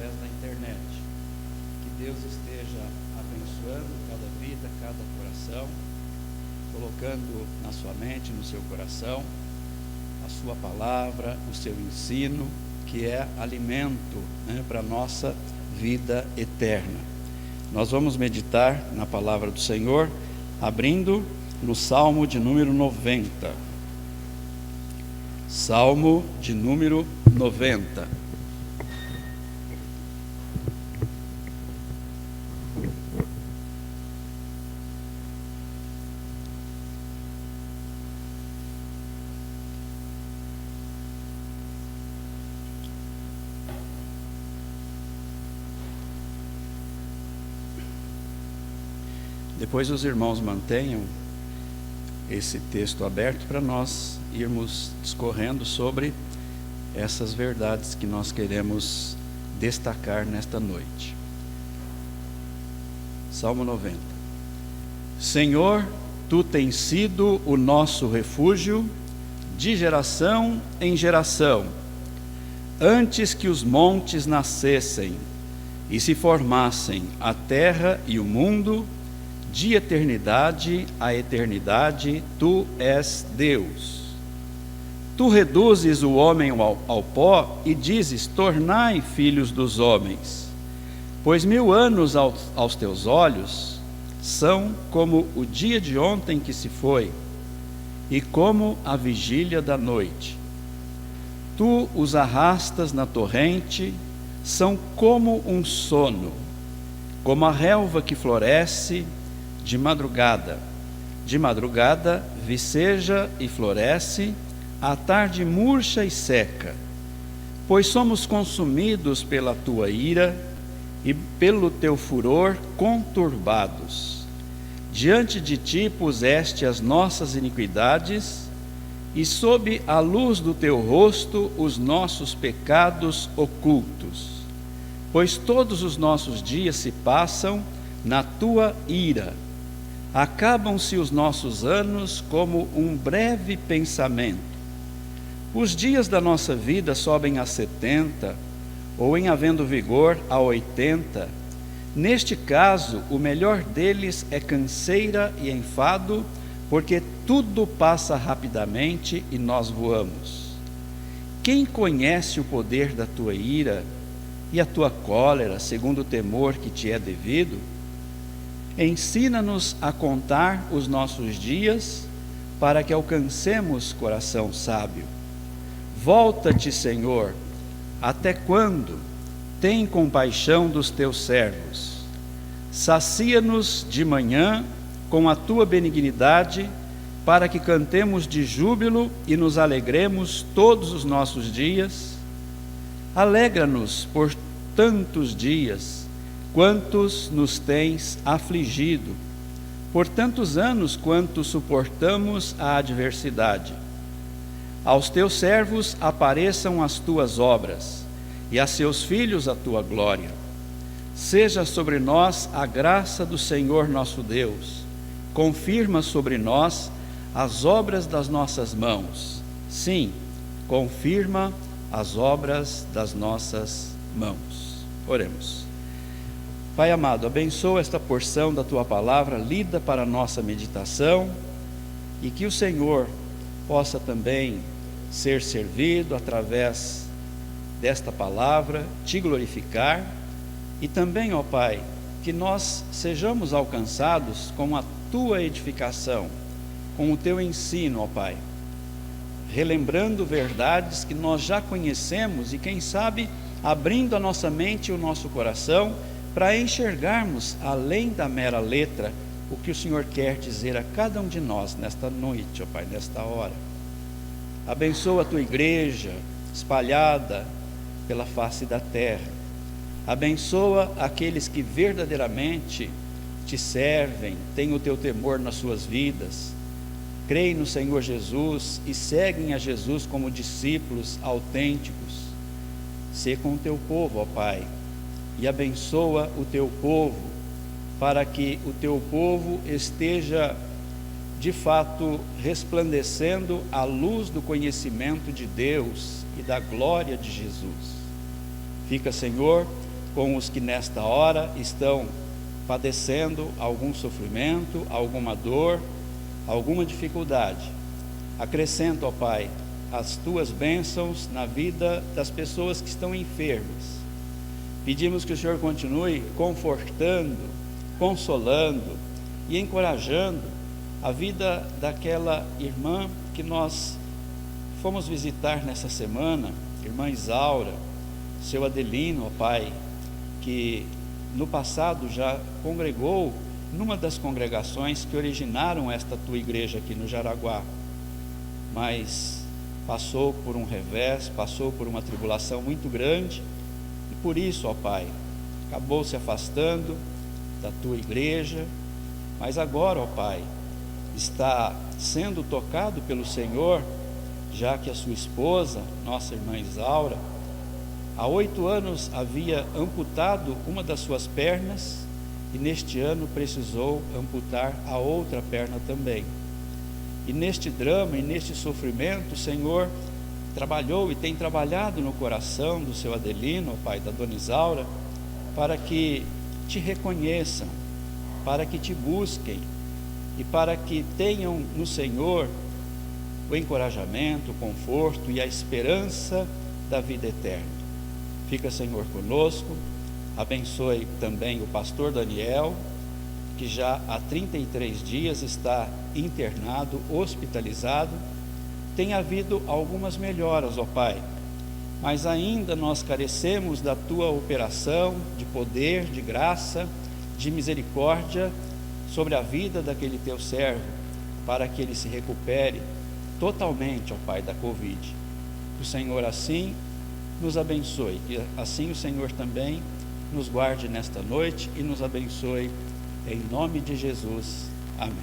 através da internet. Que Deus esteja abençoando cada vida, cada coração, colocando na sua mente, no seu coração, a sua palavra, o seu ensino, que é alimento, para a nossa vida eterna. Nós vamos meditar na palavra do Senhor, abrindo no Salmo de número 90. Salmo de número 90. Depois os irmãos mantenham esse texto aberto para nós irmos discorrendo sobre essas verdades que nós queremos destacar nesta noite. Salmo 90. Senhor, Tu tens sido o nosso refúgio de geração em geração. Antes que os montes nascessem e se formassem a terra e o mundo, de eternidade a eternidade, Tu és Deus. Tu reduzes o homem ao pó e dizes: tornai filhos dos homens. Pois 1000 anos aos teus olhos são como o dia de ontem que se foi, e como a vigília da noite. Tu os arrastas na torrente, são como um sono, como a relva que floresce de madrugada viceja e floresce, à tarde murcha e seca. Pois somos consumidos pela Tua ira e pelo Teu furor conturbados. Diante de Ti puseste as nossas iniquidades, e sob a luz do Teu rosto os nossos pecados ocultos. Pois todos os nossos dias se passam na Tua ira. Acabam-se os nossos anos como um breve pensamento. Os dias da nossa vida sobem a 70, ou em havendo vigor a 80. Neste caso, o melhor deles é canseira e enfado, porque tudo passa rapidamente e nós voamos. Quem conhece o poder da Tua ira e a Tua cólera, segundo o temor que Te é devido? Ensina-nos a contar os nossos dias, para que alcancemos coração sábio. Volta-te, Senhor, até quando? Tem compaixão dos Teus servos. Sacia-nos de manhã com a Tua benignidade, para que cantemos de júbilo e nos alegremos todos os nossos dias. Alegra-nos por tantos dias, quantos nos tens afligido, por tantos anos quanto suportamos a adversidade. Aos Teus servos apareçam as Tuas obras, e a seus filhos a Tua glória. Seja sobre nós a graça do Senhor nosso Deus, confirma sobre nós as obras das nossas mãos. Sim, confirma as obras das nossas mãos. Oremos. Pai amado, abençoa esta porção da Tua palavra lida para a nossa meditação, e que o Senhor possa também ser servido através desta palavra, Te glorificar, e também, ó Pai, que nós sejamos alcançados com a Tua edificação, com o Teu ensino, ó Pai, relembrando verdades que nós já conhecemos e, quem sabe, abrindo a nossa mente e o nosso coração para enxergarmos, além da mera letra, o que o Senhor quer dizer a cada um de nós nesta noite, ó Pai, nesta hora. Abençoa a Tua igreja espalhada pela face da terra. Abençoa aqueles que verdadeiramente Te servem, têm o Teu temor nas suas vidas, creem no Senhor Jesus e seguem a Jesus como discípulos autênticos. Sê com o Teu povo, ó Pai, e abençoa o Teu povo, para que o Teu povo esteja de fato resplandecendo a luz do conhecimento de Deus e da glória de Jesus. Fica, Senhor, com os que nesta hora estão padecendo algum sofrimento, alguma dor, alguma dificuldade. Acrescenta, ó Pai, as tuas bênçãos na vida das pessoas que estão enfermas. Pedimos que o Senhor continue confortando, consolando e encorajando a vida daquela irmã que nós fomos visitar nessa semana, irmã Isaura, seu Adelino, ó Pai, que no passado já congregou numa das congregações que originaram esta tua igreja aqui no Jaraguá, mas passou por um revés, passou por uma tribulação muito grande, e por isso, ó Pai, acabou se afastando da tua igreja, mas agora, ó Pai, está sendo tocado pelo Senhor, já que a sua esposa, nossa irmã Isaura, há 8 anos havia amputado uma das suas pernas, e neste ano precisou amputar a outra perna também. E neste drama e neste sofrimento, o Senhor trabalhou e tem trabalhado no coração do seu Adelino, ó Pai, da dona Isaura, para que te reconheçam, para que te busquem e para que tenham no Senhor o encorajamento, o conforto e a esperança da vida eterna. Fica, Senhor, conosco, abençoe também o pastor Daniel, que já há 33 dias está internado, hospitalizado. Tem havido algumas melhoras, ó Pai, mas ainda nós carecemos da tua operação de poder, de graça, de misericórdia sobre a vida daquele teu servo, para que ele se recupere totalmente, ó Pai, da Covid. Que o Senhor assim nos abençoe, que assim o Senhor também nos guarde nesta noite e nos abençoe, em nome de Jesus. Amém.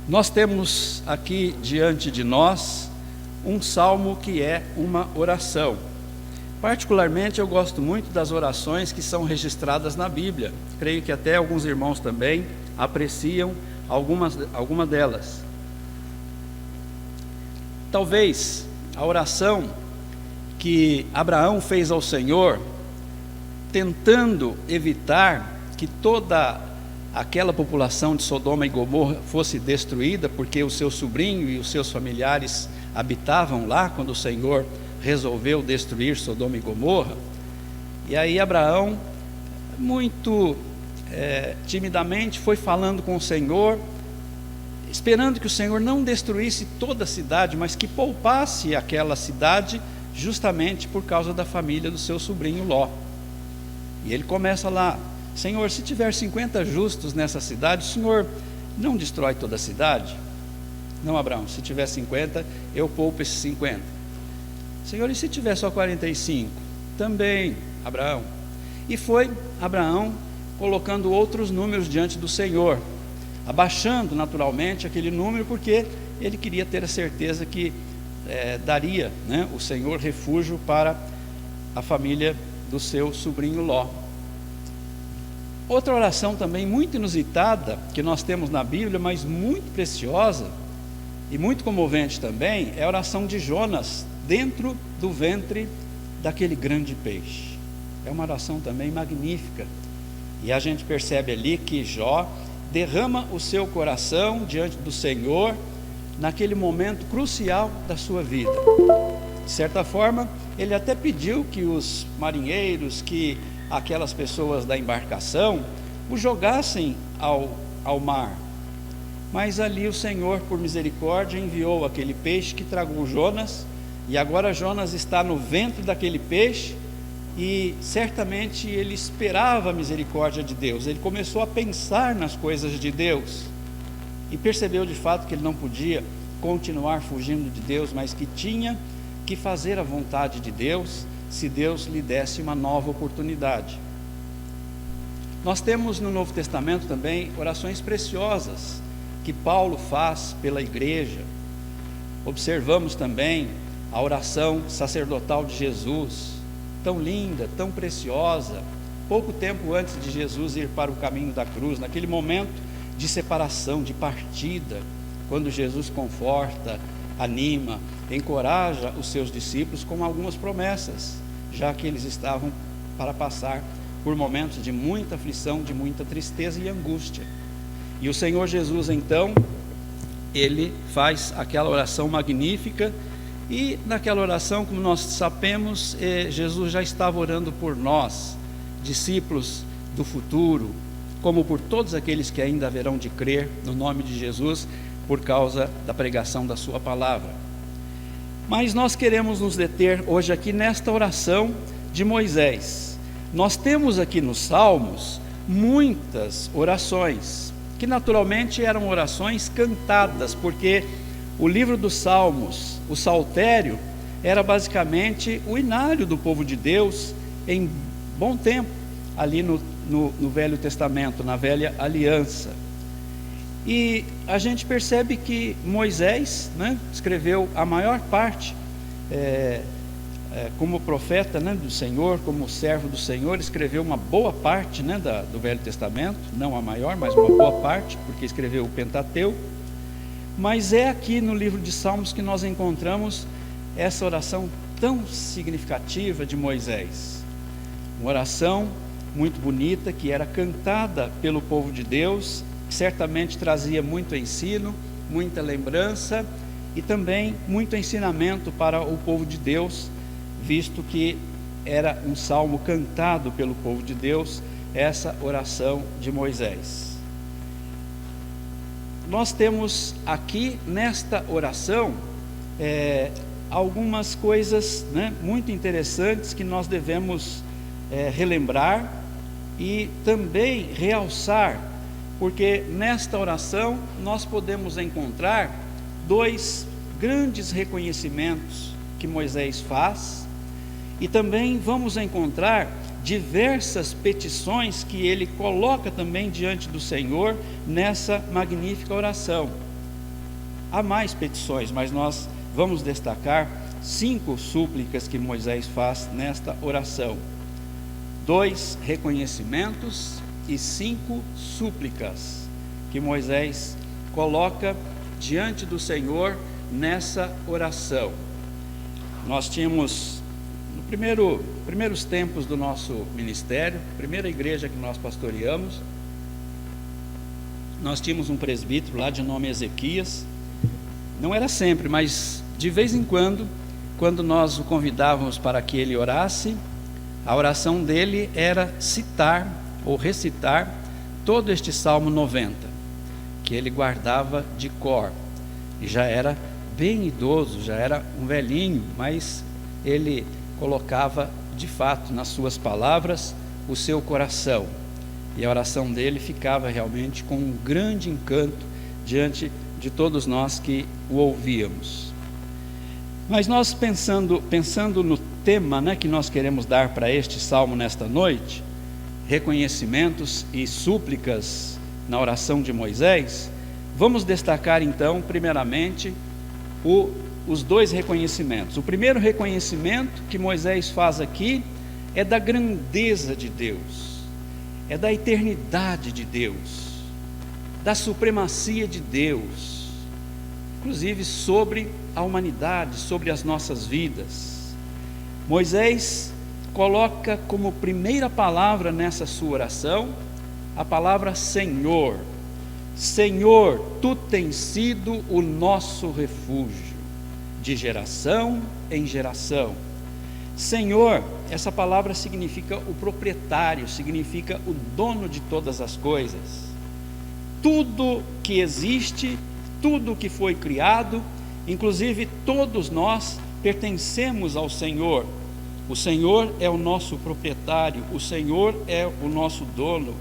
Nós temos aqui diante de nós um salmo que é uma oração. Particularmente eu gosto muito das orações que são registradas na Bíblia. Creio que até alguns irmãos também apreciam alguma delas. Talvez a oração que Abraão fez ao Senhor, tentando evitar que toda aquela população de Sodoma e Gomorra fosse destruída, porque o seu sobrinho e os seus familiares habitavam lá quando o Senhor resolveu destruir Sodoma e Gomorra. E aí Abraão, muito timidamente, foi falando com o Senhor, esperando que o Senhor não destruísse toda a cidade, mas que poupasse aquela cidade, justamente por causa da família do seu sobrinho Ló. E ele começa lá: Senhor, se tiver 50 justos nessa cidade, o Senhor não destrói toda a cidade? Não, Abraão, se tiver 50, eu poupo esses 50. Senhor, e se tiver só 45? Também, Abraão. E foi Abraão colocando outros números diante do Senhor, abaixando naturalmente aquele número, porque ele queria ter a certeza que daria, o Senhor refúgio para a família do seu sobrinho Ló. Outra oração também muito inusitada que nós temos na Bíblia, mas muito preciosa e muito comovente também, é a oração de Jonas dentro do ventre daquele grande peixe. É uma oração também magnífica, e a gente percebe ali que Jó derrama o seu coração diante do Senhor naquele momento crucial da sua vida. De certa forma, ele até pediu que os marinheiros, que aquelas pessoas da embarcação o jogassem ao mar, mas ali o Senhor, por misericórdia, enviou aquele peixe que tragou Jonas, e agora Jonas está no ventre daquele peixe, e certamente ele esperava a misericórdia de Deus. Ele começou a pensar nas coisas de Deus, e percebeu de fato que ele não podia continuar fugindo de Deus, mas que tinha que fazer a vontade de Deus, se Deus lhe desse uma nova oportunidade. Nós temos no Novo Testamento também orações preciosas que Paulo faz pela igreja. Observamos também a oração sacerdotal de Jesus, tão linda, tão preciosa, pouco tempo antes de Jesus ir para o caminho da cruz, naquele momento de separação, de partida, quando Jesus conforta anima, encoraja os seus discípulos com algumas promessas, já que eles estavam para passar por momentos de muita aflição, de muita tristeza e angústia. E o Senhor Jesus, então, ele faz aquela oração magnífica, e naquela oração, como nós sabemos, Jesus já estava orando por nós, discípulos do futuro, como por todos aqueles que ainda haverão de crer no nome de Jesus, por causa da pregação da sua palavra. Mas nós queremos nos deter hoje aqui nesta oração de Moisés. Nós temos aqui nos Salmos muitas orações, que naturalmente eram orações cantadas, porque o livro dos Salmos, o saltério, era basicamente o inário do povo de Deus em bom tempo, ali no Velho Testamento, na Velha Aliança. E a gente percebe que Moisés, escreveu a maior parte, como profeta, do Senhor, como servo do Senhor, escreveu uma boa parte, do Velho Testamento, não a maior, mas uma boa parte, porque escreveu o Pentateuco. Mas é aqui no livro de Salmos que nós encontramos essa oração tão significativa de Moisés. Uma oração muito bonita, que era cantada pelo povo de Deus, que certamente trazia muito ensino, muita lembrança e também muito ensinamento para o povo de Deus, visto que era um salmo cantado pelo povo de Deus, essa oração de Moisés. Nós temos aqui nesta oração algumas coisas muito interessantes que nós devemos relembrar e também realçar, porque nesta oração nós podemos encontrar dois grandes reconhecimentos que Moisés faz, e também vamos encontrar diversas petições que ele coloca também diante do Senhor nessa magnífica oração. Há mais petições, mas nós vamos destacar 5 súplicas que Moisés faz nesta oração: 2 reconhecimentos e 5 súplicas que Moisés coloca diante do Senhor nessa oração. Nós tínhamos, no primeiros tempos do nosso ministério, primeira igreja que nós pastoreamos, nós tínhamos um presbítero lá de nome Ezequias. Não era sempre, mas de vez em quando nós o convidávamos para que ele orasse, a oração dele era citar ou recitar todo este Salmo 90, que ele guardava de cor, e já era bem idoso, já era um velhinho, mas ele colocava de fato nas suas palavras o seu coração, e a oração dele ficava realmente com um grande encanto diante de todos nós que o ouvíamos. Mas nós pensando no tema que nós queremos dar para este salmo nesta noite, reconhecimentos e súplicas na oração de Moisés, vamos destacar então primeiramente os 2 reconhecimentos. O primeiro reconhecimento que Moisés faz aqui é da grandeza de Deus, é da eternidade de Deus, da supremacia de Deus, inclusive sobre a humanidade, sobre as nossas vidas. Moisés coloca como primeira palavra nessa sua oração a palavra Senhor. Senhor, Tu tens sido o nosso refúgio, de geração em geração. Senhor, essa palavra significa o proprietário, significa o dono de todas as coisas. Tudo que existe, tudo que foi criado, inclusive todos nós pertencemos ao Senhor. O Senhor é o nosso proprietário, o Senhor é o nosso dono.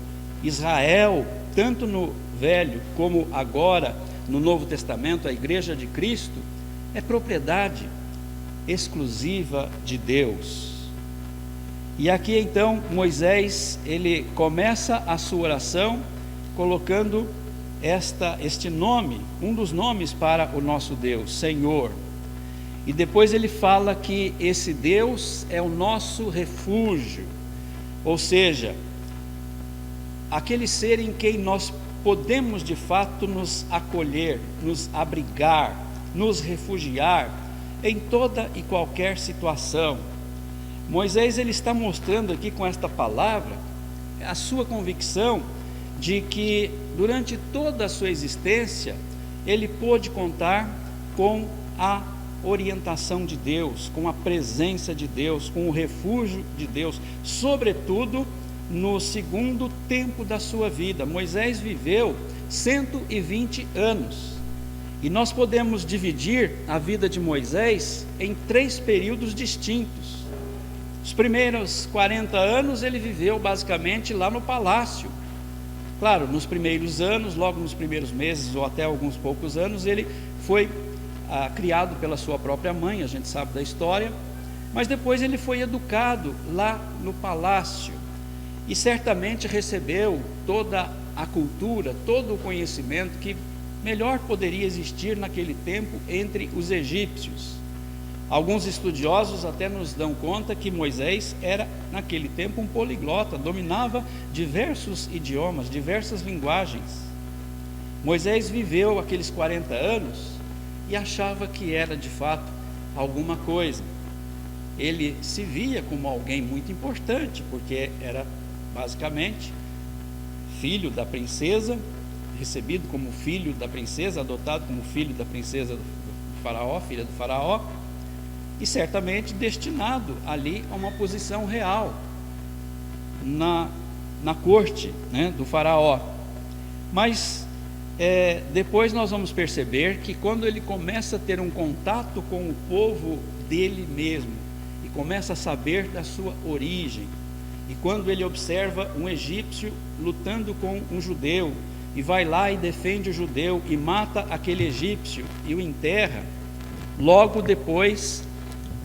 Israel, tanto no Velho como agora no Novo Testamento, a Igreja de Cristo, é propriedade exclusiva de Deus. E aqui então Moisés, ele começa a sua oração colocando este nome, um dos nomes para o nosso Deus, Senhor. E depois ele fala que esse Deus é o nosso refúgio, ou seja, aquele ser em quem nós podemos de fato nos acolher, nos abrigar, nos refugiar em toda e qualquer situação. Moisés, ele está mostrando aqui com esta palavra a sua convicção de que durante toda a sua existência ele pôde contar com a orientação de Deus, com a presença de Deus, com o refúgio de Deus, sobretudo no segundo tempo da sua vida. Moisés viveu 120 anos, e nós podemos dividir a vida de Moisés em 3 períodos distintos. Os primeiros 40 anos ele viveu basicamente lá no palácio. Claro, nos primeiros anos, logo nos primeiros meses ou até alguns poucos anos, ele foi criado pela sua própria mãe, a gente sabe da história, mas depois ele foi educado lá no palácio e certamente recebeu toda a cultura, todo o conhecimento que melhor poderia existir naquele tempo entre os egípcios. Alguns estudiosos até nos dão conta que Moisés era, naquele tempo, um poliglota, dominava diversos idiomas, diversas linguagens. Moisés viveu aqueles 40 anos e achava que era de fato alguma coisa. Ele se via como alguém muito importante, porque era basicamente filho da princesa, recebido como filho da princesa, adotado como filho da princesa do faraó, filha do faraó, e certamente destinado ali a uma posição real na corte, né, do faraó. Mas depois nós vamos perceber que quando ele começa a ter um contato com o povo dele mesmo, e começa a saber da sua origem, e quando ele observa um egípcio lutando com um judeu, e vai lá e defende o judeu, e mata aquele egípcio, e o enterra, logo depois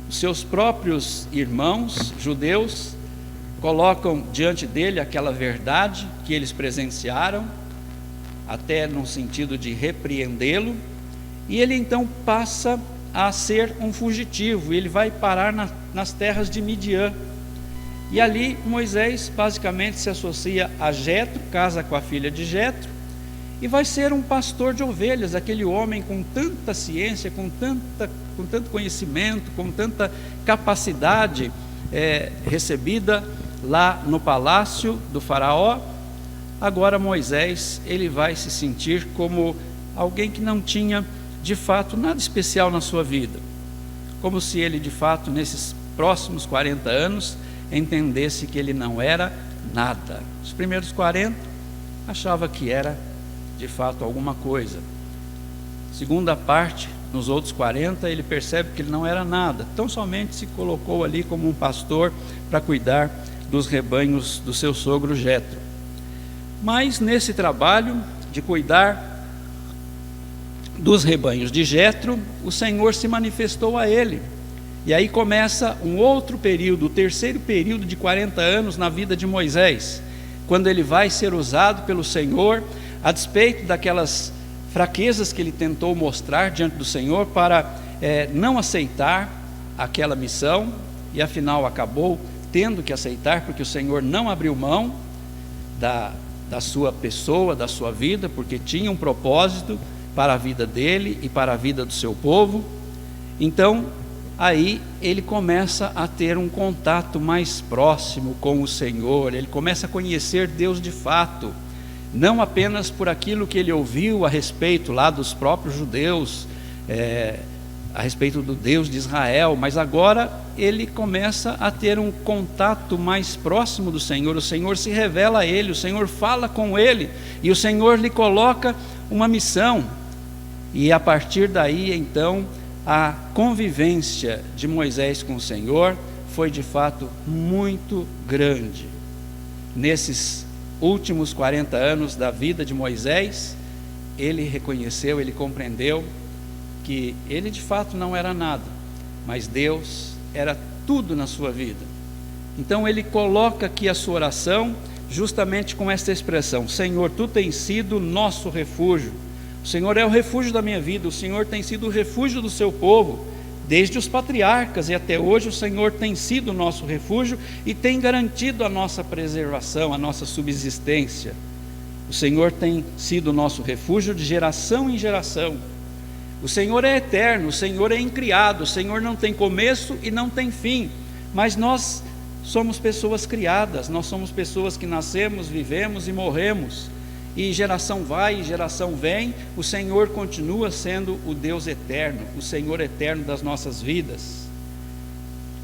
seus próprios irmãos judeus colocam diante dele aquela verdade que eles presenciaram, até no sentido de repreendê-lo, e ele então passa a ser um fugitivo. Ele vai parar nas terras de Midian, e ali Moisés basicamente se associa a Jetro, casa com a filha de Jetro, e vai ser um pastor de ovelhas, aquele homem com tanta ciência, com tanto conhecimento, com tanta capacidade recebida lá no palácio do faraó. Agora Moisés, ele vai se sentir como alguém que não tinha de fato nada especial na sua vida, como se ele de fato nesses próximos 40 anos entendesse que ele não era nada. Os primeiros 40 achava que era de fato alguma coisa. Segunda parte, nos outros 40, ele percebe que ele não era nada, tão somente se colocou ali como um pastor para cuidar dos rebanhos do seu sogro Jetro. Mas nesse trabalho de cuidar dos rebanhos de Jetro, o Senhor se manifestou a ele. E aí começa um outro período, o terceiro período de 40 anos na vida de Moisés, quando ele vai ser usado pelo Senhor, a despeito daquelas fraquezas que ele tentou mostrar diante do Senhor para não aceitar aquela missão, e afinal acabou tendo que aceitar, porque o Senhor não abriu mão da sua pessoa, da sua vida, porque tinha um propósito para a vida dele e para a vida do seu povo. Então aí ele começa a ter um contato mais próximo com o Senhor, ele começa a conhecer Deus de fato, não apenas por aquilo que ele ouviu a respeito lá dos próprios judeus, a respeito do Deus de Israel, mas agora ele começa a ter um contato mais próximo do Senhor. O Senhor se revela a ele, o Senhor fala com ele, e o Senhor lhe coloca uma missão, e a partir daí então a convivência de Moisés com o Senhor foi de fato muito grande. Nesses últimos 40 anos da vida de Moisés, ele reconheceu, ele compreendeu que ele de fato não era nada, mas Deus era tudo na sua vida. Então ele coloca aqui a sua oração justamente com esta expressão: Senhor, tu tens sido nosso refúgio. O Senhor é o refúgio da minha vida, o Senhor tem sido o refúgio do seu povo, desde os patriarcas e até hoje o Senhor tem sido o nosso refúgio e tem garantido a nossa preservação, a nossa subsistência. O Senhor tem sido o nosso refúgio de geração em geração. O Senhor é eterno, o Senhor é incriado, o Senhor não tem começo e não tem fim, mas nós somos pessoas criadas, nós somos pessoas que nascemos, vivemos e morremos, e geração vai e geração vem, o Senhor continua sendo o Deus eterno, o Senhor eterno das nossas vidas.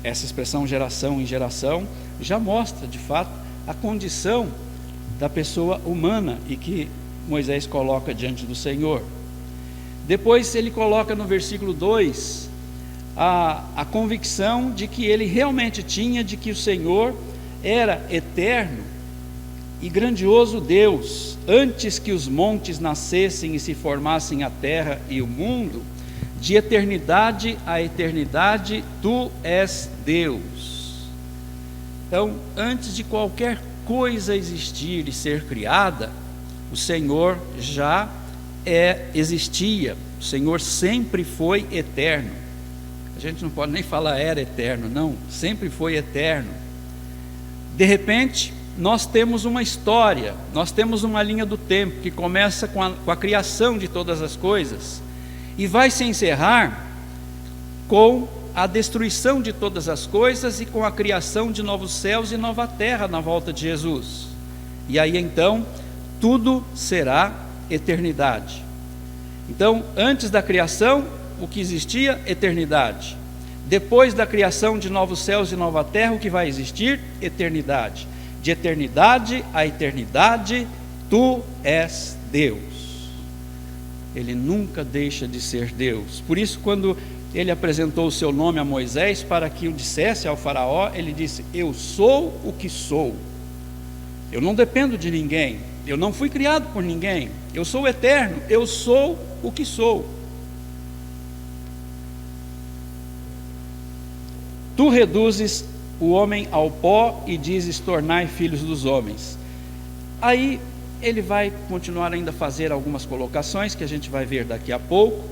Essa expressão geração em geração já mostra de fato a condição da pessoa humana e que Moisés coloca diante do Senhor. Depois ele coloca no versículo 2 a convicção de que ele realmente tinha, de que o Senhor era eterno e grandioso Deus. Antes que os montes nascessem e se formassem a terra e o mundo, de eternidade a eternidade, tu és Deus. Então, antes de qualquer coisa existir e ser criada, o Senhor já existia, o Senhor sempre foi eterno. A gente não pode nem falar era eterno, não, sempre foi eterno. De repente, nós temos uma história, nós temos uma linha do tempo que começa com a criação de todas as coisas e vai se encerrar com a destruição de todas as coisas e com a criação de novos céus e nova terra na volta de Jesus. E aí então, tudo será eternidade. Então, antes da criação, o que existia? Eternidade. Depois da criação de novos céus e nova terra, o que vai existir? Eternidade. De eternidade a eternidade, tu és Deus. Ele nunca deixa de ser Deus. Por isso, quando ele apresentou o seu nome a Moisés para que o dissesse ao faraó, ele disse: eu sou o que sou. Eu não dependo de ninguém, eu não fui criado por ninguém, eu sou eterno, eu sou o que sou. Tu reduzes o homem ao pó e dizes: tornai filhos dos homens. Aí ele vai continuar ainda a fazer algumas colocações que a gente vai ver daqui a pouco,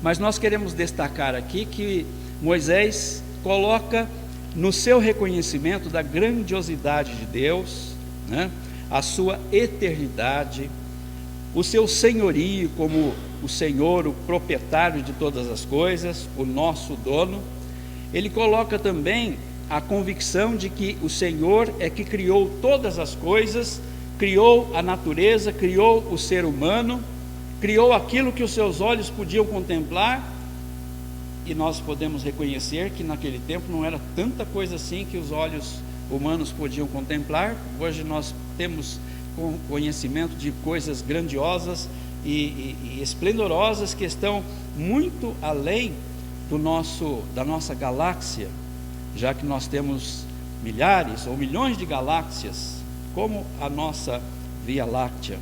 mas nós queremos destacar aqui que Moisés coloca no seu reconhecimento da grandiosidade de Deus, né, a sua eternidade, o seu senhorio como o Senhor, o proprietário de todas as coisas, o nosso dono. Ele coloca também a convicção de que o Senhor é que criou todas as coisas, criou a natureza, criou o ser humano, criou aquilo que os seus olhos podiam contemplar, e nós podemos reconhecer que naquele tempo não era tanta coisa assim que os olhos humanos podiam contemplar. Hoje nós temos conhecimento de coisas grandiosas e esplendorosas que estão muito além da nossa galáxia, já que nós temos milhares ou milhões de galáxias, como a nossa Via Láctea.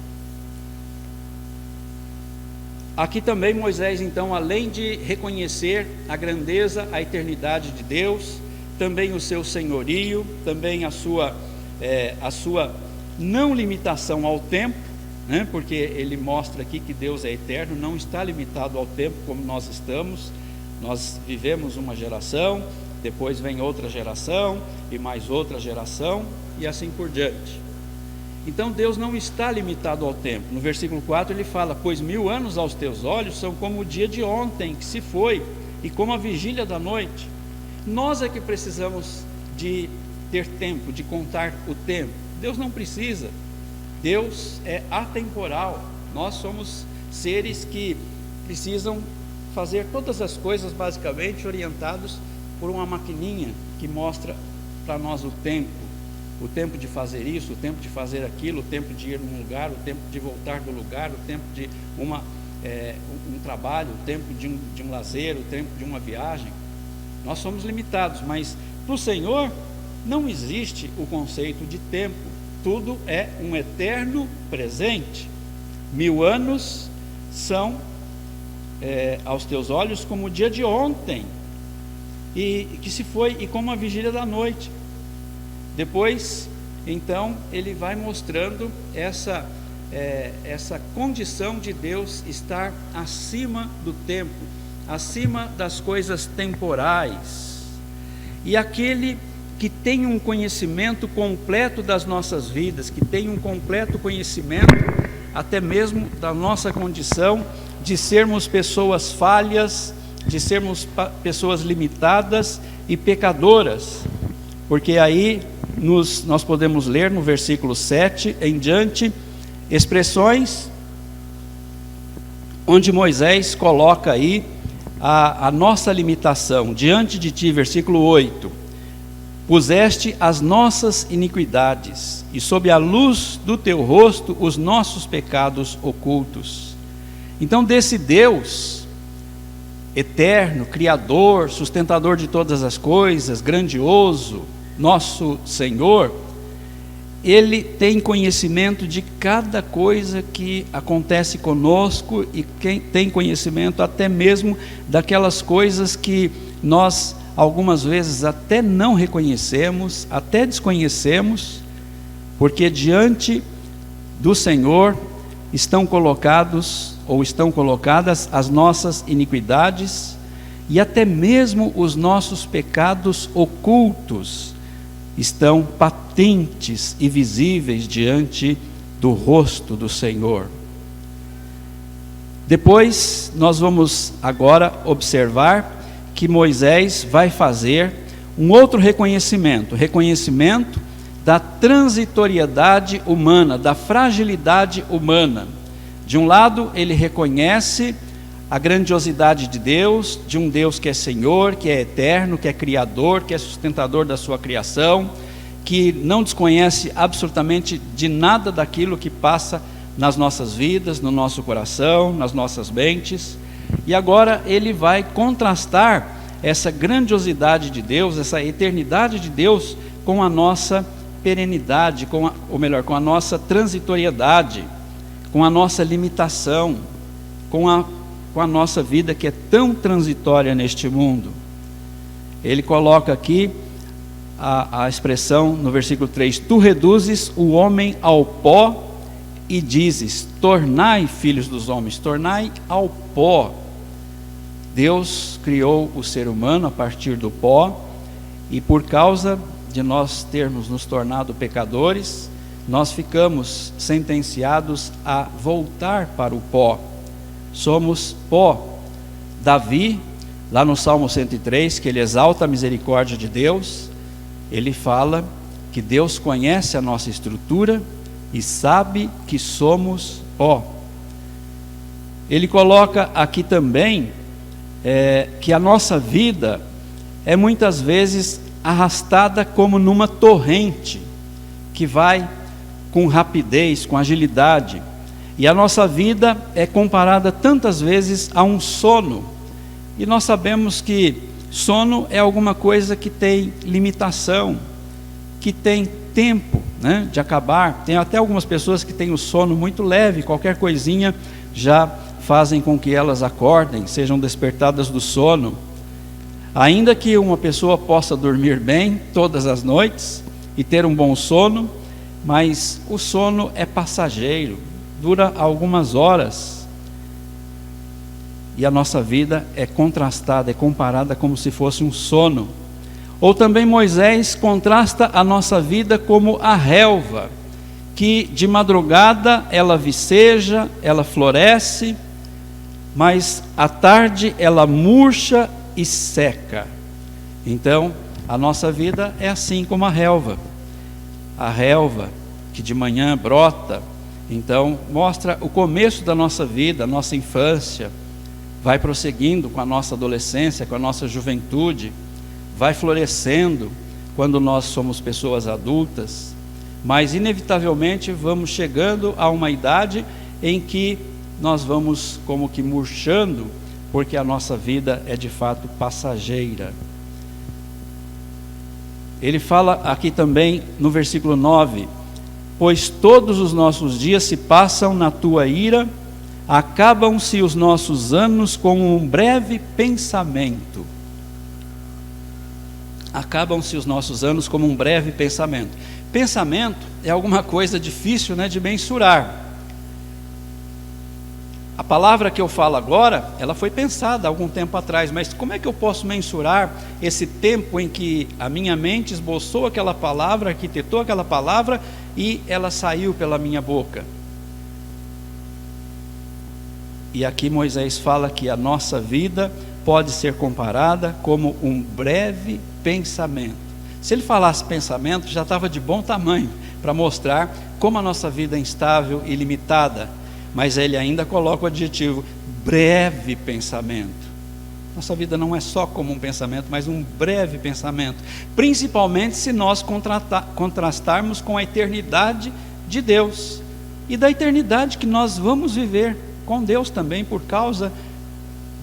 Aqui também Moisés, então, além de reconhecer a grandeza, a eternidade de Deus, também o seu senhorio, também a sua não limitação ao tempo, né, porque ele mostra aqui que Deus é eterno, não está limitado ao tempo como nós estamos. Nós vivemos uma geração, depois vem outra geração, e mais outra geração, e assim por diante. Então Deus não está limitado ao tempo. No versículo 4 ele fala: pois 1000 anos aos teus olhos são como o dia de ontem que se foi, e como a vigília da noite. Nós é que precisamos de ter tempo, de contar o tempo. Deus não precisa. Deus é atemporal. Nós somos seres que precisam fazer todas as coisas basicamente orientados por uma maquininha que mostra para nós o tempo de fazer isso, o tempo de fazer aquilo, o tempo de ir num lugar, o tempo de voltar do lugar, o tempo de um trabalho, o tempo de um lazer, o tempo de uma viagem. Nós somos limitados, mas para o Senhor não existe o conceito de tempo. Tudo é um eterno presente. 1000 anos são aos teus olhos como o dia de ontem, e que se foi, e como a vigília da noite. Depois, então, ele vai mostrando essa condição de Deus estar acima do tempo, acima das coisas temporais. E aquele que tem um conhecimento completo das nossas vidas, que tem um completo conhecimento até mesmo da nossa condição de sermos pessoas falhas, de sermos pessoas limitadas e pecadoras, porque aí nós podemos ler no versículo 7 em diante, expressões onde Moisés coloca aí a nossa limitação. Diante de ti, versículo 8, puseste as nossas iniquidades, e sob a luz do teu rosto os nossos pecados ocultos. Então, desse Deus eterno, criador, sustentador de todas as coisas, grandioso, nosso Senhor, Ele tem conhecimento de cada coisa que acontece conosco, e tem conhecimento até mesmo daquelas coisas que nós algumas vezes até não reconhecemos, até desconhecemos, porque diante do Senhor estão colocadas as nossas iniquidades e até mesmo os nossos pecados ocultos estão patentes e visíveis diante do rosto do Senhor. Depois nós vamos agora observar que Moisés vai fazer um outro reconhecimento da transitoriedade humana, da fragilidade humana. De um lado, ele reconhece a grandiosidade de Deus, de um Deus que é Senhor, que é eterno, que é Criador, que é sustentador da sua criação, que não desconhece absolutamente de nada daquilo que passa nas nossas vidas, no nosso coração, nas nossas mentes. E agora ele vai contrastar essa grandiosidade de Deus, essa eternidade de Deus, com a nossa perenidade, com a nossa transitoriedade, com a nossa limitação, com a nossa vida que é tão transitória neste mundo. Ele coloca aqui a expressão no versículo 3: tu reduzes o homem ao pó e dizes, tornai filhos dos homens, tornai ao pó. Deus criou o ser humano a partir do pó, e por causa de nós termos nos tornado pecadores, nós ficamos sentenciados a voltar para o pó. Somos pó. Davi, lá no Salmo 103, que ele exalta a misericórdia de Deus, ele fala que Deus conhece a nossa estrutura e sabe que somos pó. Ele coloca aqui também que a nossa vida é muitas vezes arrastada como numa torrente, que vai com rapidez, com agilidade, e a nossa vida é comparada tantas vezes a um sono, e nós sabemos que sono é alguma coisa que tem limitação, que tem tempo, né, de acabar. Tem até algumas pessoas que têm o sono muito leve, qualquer coisinha já fazem com que elas acordem, sejam despertadas do sono. Ainda que uma pessoa possa dormir bem todas as noites e ter um bom sono, mas o sono é passageiro, dura algumas horas, e a nossa vida é contrastada, é comparada como se fosse um sono. Ou também Moisés contrasta a nossa vida como a relva, que de madrugada ela viceja, ela floresce, mas à tarde ela murcha e seca. Então, a nossa vida é assim como a relva que de manhã brota, então mostra o começo da nossa vida, a nossa infância, vai prosseguindo com a nossa adolescência, com a nossa juventude, vai florescendo quando nós somos pessoas adultas, mas inevitavelmente vamos chegando a uma idade em que nós vamos como que murchando, porque a nossa vida é de fato passageira. Ele fala aqui também no versículo 9: pois todos os nossos dias se passam na tua ira, acabam-se os nossos anos como um breve pensamento. Acabam-se os nossos anos como um breve pensamento. Pensamento é alguma coisa difícil, né, de mensurar. A palavra que eu falo agora, ela foi pensada há algum tempo atrás, mas como é que eu posso mensurar esse tempo em que a minha mente esboçou aquela palavra, arquitetou aquela palavra e ela saiu pela minha boca? E aqui Moisés fala que a nossa vida pode ser comparada como um breve pensamento. Se ele falasse pensamento, já estava de bom tamanho para mostrar como a nossa vida é instável e limitada. Mas ele ainda coloca o adjetivo breve pensamento. Nossa vida não é só como um pensamento, mas um breve pensamento, principalmente se nós contrastarmos com a eternidade de Deus e da eternidade que nós vamos viver com Deus também, por causa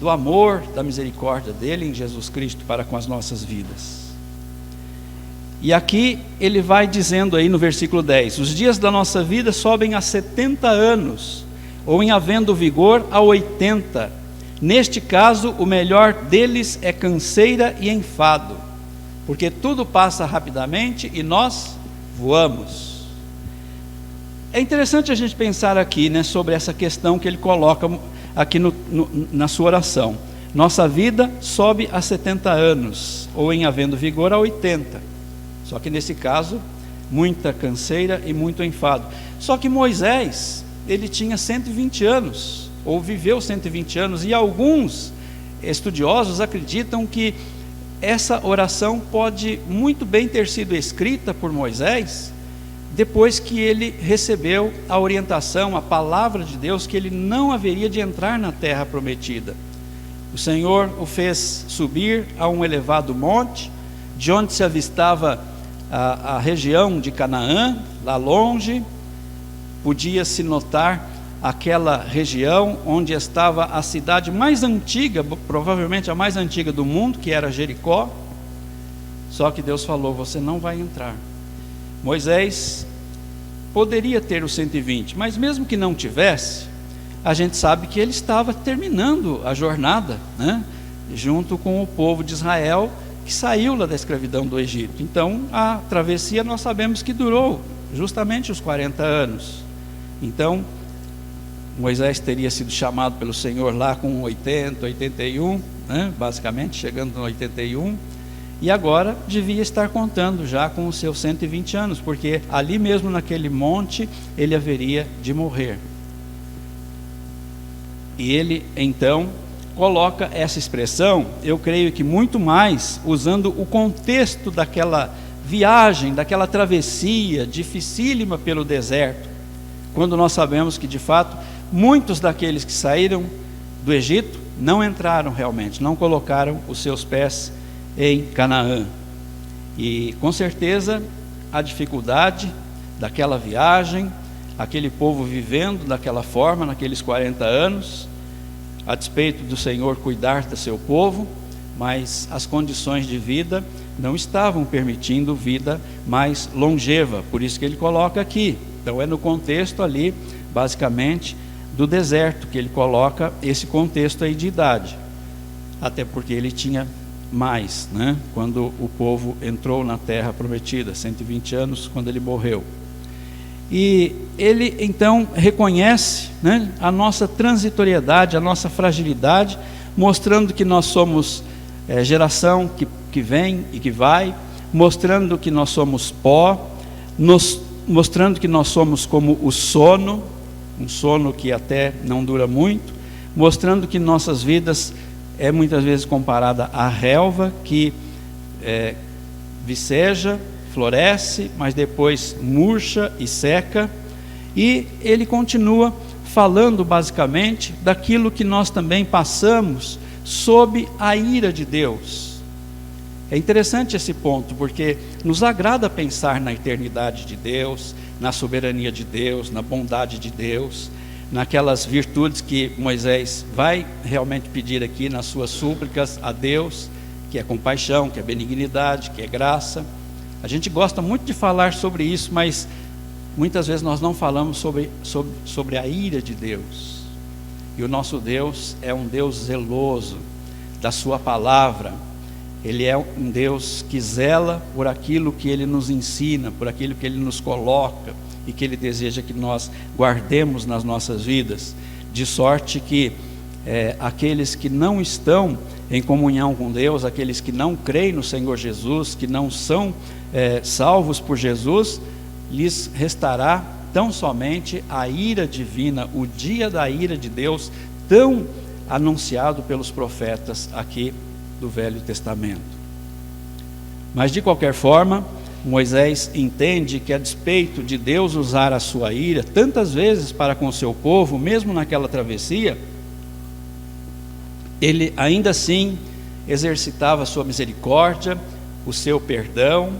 do amor, da misericórdia dele em Jesus Cristo para com as nossas vidas. E aqui ele vai dizendo aí no versículo 10: os dias da nossa vida sobem a 70 anos, ou em havendo vigor a 80. Neste caso, o melhor deles é canseira e enfado, porque tudo passa rapidamente e nós voamos. É interessante a gente pensar aqui, né, sobre essa questão que ele coloca aqui na sua oração. Nossa vida sobe a 70 anos, ou em havendo vigor a 80. Só que nesse caso, muita canseira e muito enfado. Só que Moisés, ele tinha 120 anos, ou viveu 120 anos, e alguns estudiosos acreditam que essa oração pode muito bem ter sido escrita por Moisés depois que ele recebeu a orientação, a palavra de Deus, que ele não haveria de entrar na terra prometida. O Senhor o fez subir a um elevado monte, de onde se avistava a região de Canaã, lá longe. Podia-se notar aquela região onde estava a cidade mais antiga, provavelmente a mais antiga do mundo, que era Jericó. Só que Deus falou: você não vai entrar. Moisés poderia ter os 120, mas mesmo que não tivesse, a gente sabe que ele estava terminando a jornada, né, junto com o povo de Israel, que saiu lá da escravidão do Egito. Então a travessia nós sabemos que durou justamente os 40 anos. Então Moisés teria sido chamado pelo Senhor lá com 80, 81, né, basicamente, chegando no 81, e agora devia estar contando já com os seus 120 anos, porque ali mesmo naquele monte ele haveria de morrer. E ele então coloca essa expressão, eu creio que muito mais usando o contexto daquela viagem, daquela travessia dificílima pelo deserto, quando nós sabemos que de fato muitos daqueles que saíram do Egito não entraram realmente, não colocaram os seus pés em Canaã. E com certeza a dificuldade daquela viagem, aquele povo vivendo daquela forma, naqueles 40 anos, a despeito do Senhor cuidar do seu povo, mas as condições de vida não estavam permitindo vida mais longeva, por isso que ele coloca aqui. Então é no contexto ali, basicamente, do deserto, que ele coloca esse contexto aí de idade, até porque ele tinha mais, né, quando o povo entrou na terra prometida, 120 anos quando ele morreu. E ele então reconhece, né, a nossa transitoriedade, a nossa fragilidade, mostrando que nós somos geração que vem e que vai, mostrando que nós somos pó, mostrando que nós somos como o sono, um sono que até não dura muito, mostrando que nossas vidas é muitas vezes comparada à relva que viceja, floresce, mas depois murcha e seca. E ele continua falando basicamente daquilo que nós também passamos sob a ira de Deus. É interessante esse ponto, porque nos agrada pensar na eternidade de Deus, na soberania de Deus, na bondade de Deus, naquelas virtudes que Moisés vai realmente pedir aqui nas suas súplicas a Deus, que é compaixão, que é benignidade, que é graça. A gente gosta muito de falar sobre isso, mas muitas vezes nós não falamos sobre a ira de Deus. E o nosso Deus é um Deus zeloso da sua palavra. Ele é um Deus que zela por aquilo que Ele nos ensina, por aquilo que Ele nos coloca e que Ele deseja que nós guardemos nas nossas vidas, de sorte que aqueles que não estão em comunhão com Deus, aqueles que não creem no Senhor Jesus, que não são salvos por Jesus, lhes restará tão somente a ira divina, o dia da ira de Deus, tão anunciado pelos profetas aqui do Velho Testamento. Mas de qualquer forma, Moisés entende que, a despeito de Deus usar a sua ira tantas vezes para com o seu povo, mesmo naquela travessia, ele ainda assim exercitava a sua misericórdia, o seu perdão,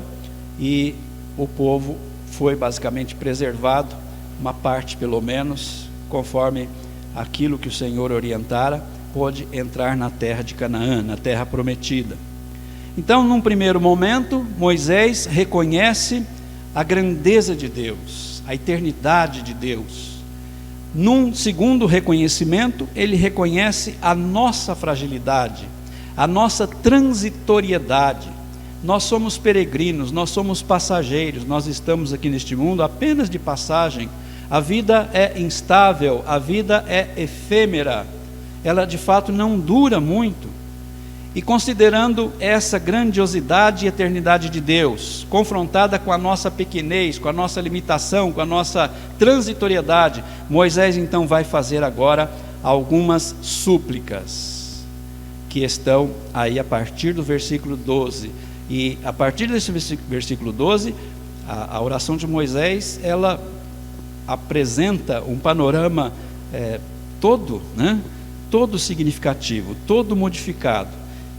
e o povo foi basicamente preservado, uma parte pelo menos, conforme aquilo que o Senhor orientara, pôde entrar na terra de Canaã, na terra prometida. Então, num primeiro momento, Moisés reconhece a grandeza de Deus, a eternidade de Deus. Num segundo reconhecimento, ele reconhece a nossa fragilidade, a nossa transitoriedade. Nós somos peregrinos, nós somos passageiros, nós estamos aqui neste mundo apenas de passagem. A vida é instável, a vida é efêmera, ela de fato não dura muito. E considerando essa grandiosidade e eternidade de Deus, confrontada com a nossa pequenez, com a nossa limitação, com a nossa transitoriedade, Moisés então vai fazer agora algumas súplicas, que estão aí a partir do versículo 12. E a partir desse versículo 12, a oração de Moisés, ela apresenta um panorama todo significativo, todo modificado,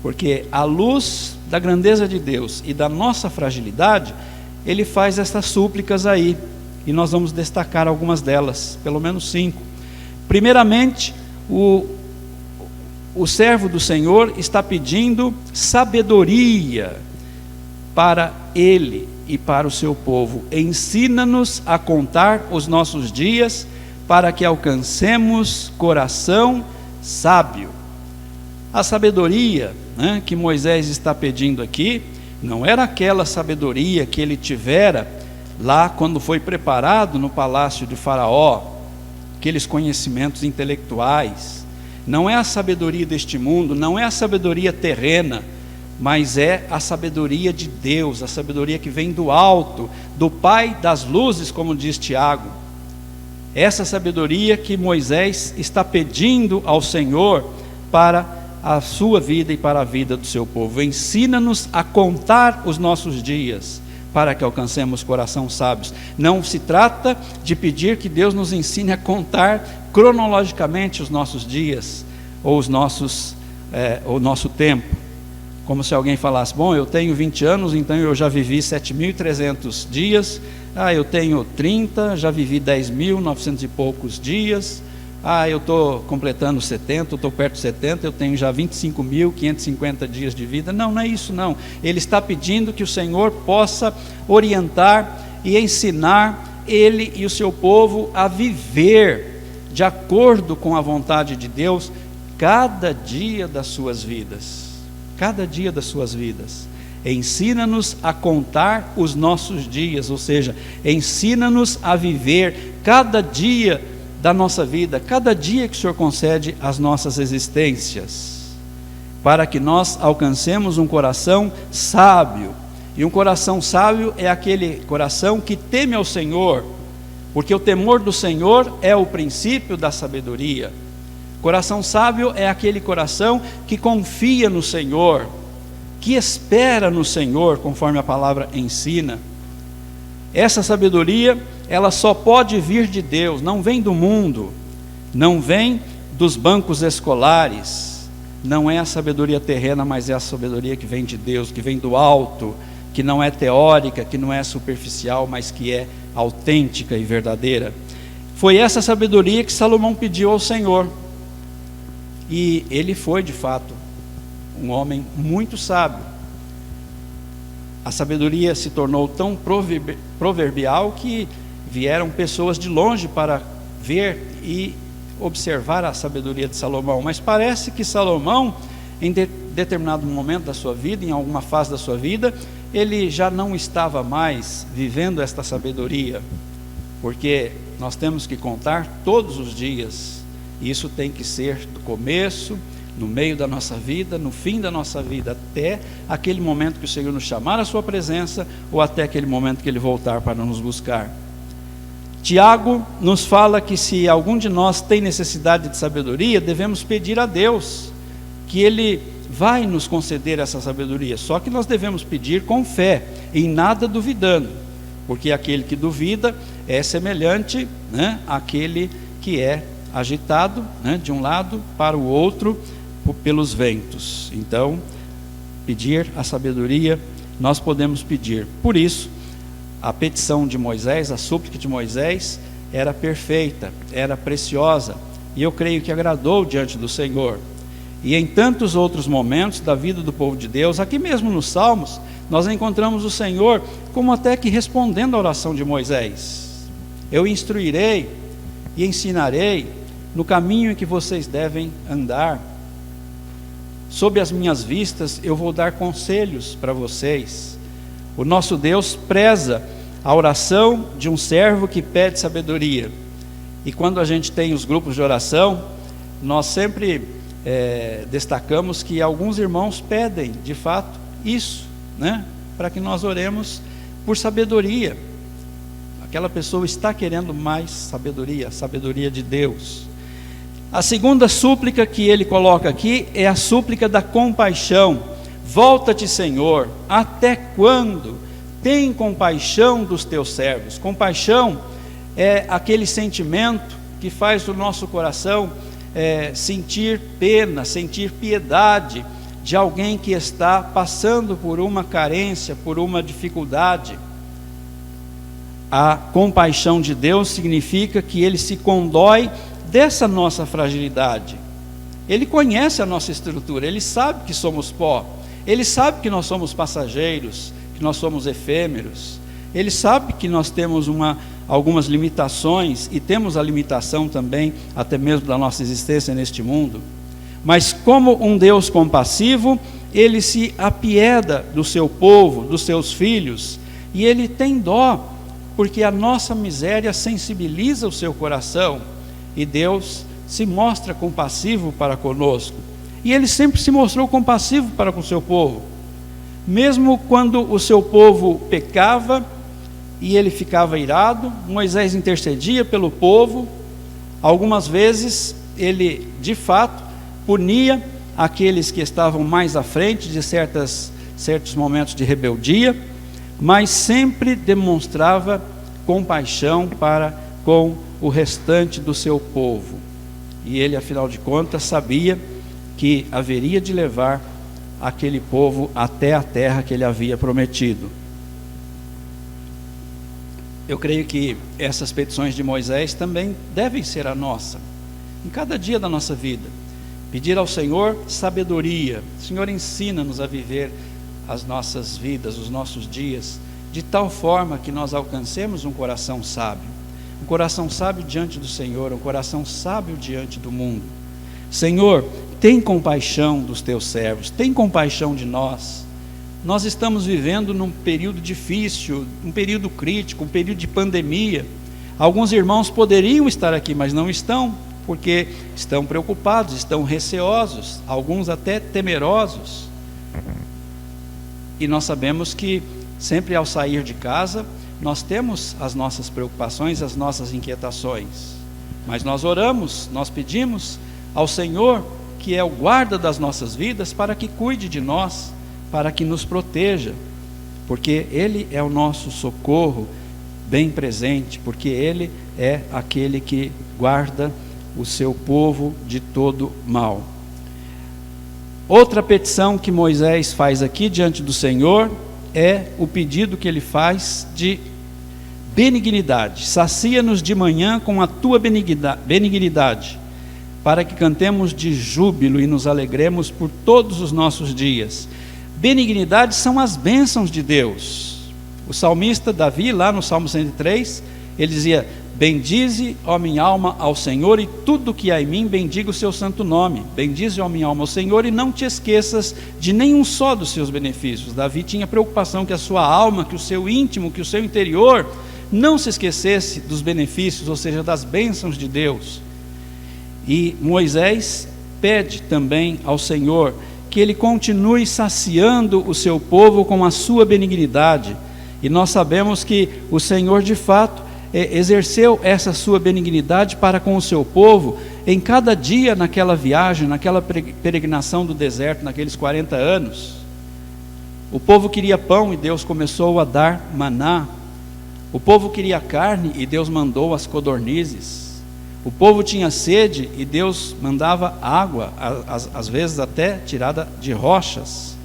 porque à luz da grandeza de Deus e da nossa fragilidade, ele faz essas súplicas aí, e nós vamos destacar algumas delas, pelo menos 5. Primeiramente, o servo do Senhor está pedindo sabedoria para ele e para o seu povo. Ensina-nos a contar os nossos dias, para que alcancemos coração sábio. A sabedoria, que Moisés está pedindo aqui, não era aquela sabedoria que ele tivera lá quando foi preparado no palácio de Faraó, aqueles conhecimentos intelectuais. Não é a sabedoria deste mundo, não é a sabedoria terrena, mas é a sabedoria de Deus, a sabedoria que vem do alto, do Pai das luzes, como diz Tiago. Essa sabedoria que Moisés está pedindo ao Senhor para a sua vida e para a vida do seu povo. Ensina-nos a contar os nossos dias, para que alcancemos coração sábios. Não se trata de pedir que Deus nos ensine a contar cronologicamente os nossos dias, ou o nosso tempo, como se alguém falasse: bom, eu tenho 20 anos, então eu já vivi 7.300 dias, eu tenho 30, já vivi 10.900 e poucos dias, eu estou completando 70, eu estou perto de 70, eu tenho já 25.550 dias de vida. Não é isso não. Ele está pedindo que o Senhor possa orientar e ensinar ele e o seu povo a viver de acordo com a vontade de Deus cada dia das suas vidas. Cada dia das suas vidas. Ensina-nos a contar os nossos dias, ou seja, ensina-nos a viver cada dia da nossa vida, cada dia que o Senhor concede às nossas existências, para que nós alcancemos um coração sábio. E um coração sábio é aquele coração que teme ao Senhor, porque o temor do Senhor é o princípio da sabedoria. Coração sábio é aquele coração que confia no Senhor, que espera no Senhor, conforme a palavra ensina. Essa sabedoria, ela só pode vir de Deus, não vem do mundo, não vem dos bancos escolares, não é a sabedoria terrena, mas é a sabedoria que vem de Deus, que vem do alto, que não é teórica, que não é superficial, mas que é autêntica e verdadeira. Foi essa sabedoria que Salomão pediu ao Senhor, e ele foi de fato um homem muito sábio. A sabedoria se tornou tão proverbial que vieram pessoas de longe para ver e observar a sabedoria de Salomão. Mas parece que Salomão, em determinado momento da sua vida, em alguma fase da sua vida, ele já não estava mais vivendo esta sabedoria, porque nós temos que contar todos os dias. Isso tem que ser do começo, no meio da nossa vida, no fim da nossa vida, até aquele momento que o Senhor nos chamar à sua presença, ou até aquele momento que Ele voltar para nos buscar. Tiago nos fala que se algum de nós tem necessidade de sabedoria, devemos pedir a Deus, que Ele vai nos conceder essa sabedoria, só que nós devemos pedir com fé, em nada duvidando, porque aquele que duvida é semelhante, àquele que é agitado, de um lado para o outro pelos ventos. Então, pedir a sabedoria, nós podemos pedir. Por isso, a petição de Moisés, a súplica de Moisés, era perfeita, era preciosa, e eu creio que agradou diante do Senhor. E em tantos outros momentos da vida do povo de Deus, aqui mesmo nos Salmos, nós encontramos o Senhor como até que respondendo à oração de Moisés: eu instruirei e ensinarei no caminho em que vocês devem andar, sob as minhas vistas eu vou dar conselhos para vocês. O nosso Deus preza a oração de um servo que pede sabedoria. E quando a gente tem os grupos de oração, nós sempre destacamos que alguns irmãos pedem, de fato, isso, para que nós oremos por sabedoria. Aquela pessoa está querendo mais sabedoria, a sabedoria de Deus. A segunda súplica que ele coloca aqui é a súplica da compaixão. Volta-te, Senhor, até quando? Tem compaixão dos teus servos. Compaixão é aquele sentimento que faz o nosso coração sentir pena, sentir piedade de alguém que está passando por uma carência, por uma dificuldade. A compaixão de Deus significa que Ele se condói dessa nossa fragilidade. Ele conhece a nossa estrutura, Ele sabe que somos pó, Ele sabe que nós somos passageiros, que nós somos efêmeros, Ele sabe que nós temos algumas limitações, e temos a limitação também, até mesmo da nossa existência neste mundo, mas como um Deus compassivo, Ele se apieda do seu povo, dos seus filhos, e Ele tem dó, porque a nossa miséria sensibiliza o seu coração, e Deus se mostra compassivo para conosco, e Ele sempre se mostrou compassivo para com o seu povo, mesmo quando o seu povo pecava, e ele ficava irado, Moisés intercedia pelo povo. Algumas vezes ele, de fato, punia aqueles que estavam mais à frente de certos momentos de rebeldia, mas sempre demonstrava compaixão para com o restante do seu povo. E ele, afinal de contas, sabia que haveria de levar aquele povo até a terra que ele havia prometido. Eu creio que essas petições de Moisés também devem ser a nossa, em cada dia da nossa vida. Pedir ao Senhor sabedoria. Senhor, ensina-nos a viver as nossas vidas, os nossos dias, de tal forma que nós alcancemos um coração sábio. Um coração sábio diante do Senhor, um coração sábio diante do mundo. Senhor, tem compaixão dos teus servos, tem compaixão de nós. Nós estamos vivendo num período difícil, um período crítico, um período de pandemia. Alguns irmãos poderiam estar aqui, mas não estão, porque estão preocupados, estão receosos, alguns até temerosos. E nós sabemos que sempre ao sair de casa, nós temos as nossas preocupações, as nossas inquietações. Mas nós oramos, nós pedimos ao Senhor, que é o guarda das nossas vidas, para que cuide de nós, para que nos proteja, porque Ele é o nosso socorro bem presente, porque Ele é aquele que guarda o seu povo de todo mal. Outra petição que Moisés faz aqui diante do Senhor é o pedido que ele faz de benignidade. Sacia-nos de manhã com a tua benignidade, para que cantemos de júbilo e nos alegremos por todos os nossos dias. Benignidade são as bênçãos de Deus. O salmista Davi, lá no Salmo 103, ele dizia: bendize, ó minha alma, ao Senhor, e tudo que há em mim, bendiga o seu santo nome. Bendize, ó minha alma, ao Senhor, e não te esqueças de nenhum só dos seus benefícios. Davi tinha preocupação que a sua alma, que o seu íntimo, que o seu interior não se esquecesse dos benefícios, ou seja, das bênçãos de Deus. E Moisés pede também ao Senhor que Ele continue saciando o seu povo com a sua benignidade. E nós sabemos que o Senhor, de fato, exerceu essa sua benignidade para com o seu povo em cada dia naquela viagem, naquela peregrinação do deserto, naqueles 40 anos. O povo queria pão e Deus começou a dar maná. O povo queria carne e Deus mandou as codornizes. O povo tinha sede e Deus mandava água, às vezes até tirada de rochas.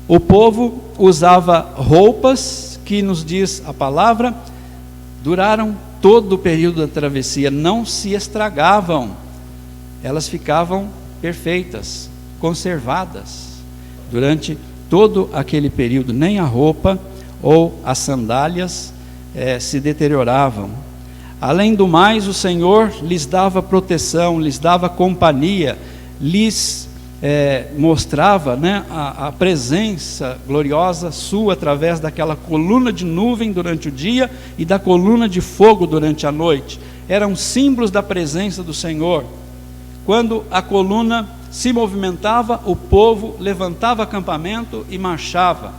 O povo usava roupas que, nos diz a palavra, duraram todo o período da travessia, não se estragavam, elas ficavam perfeitas, conservadas durante todo aquele período. Nem a roupa ou as sandálias se deterioravam. Além do mais, o Senhor lhes dava proteção, lhes dava companhia, lhes mostrava, a presença gloriosa sua através daquela coluna de nuvem durante o dia e da coluna de fogo durante a noite. Eram símbolos da presença do Senhor. Quando a coluna se movimentava, o povo levantava acampamento e marchava.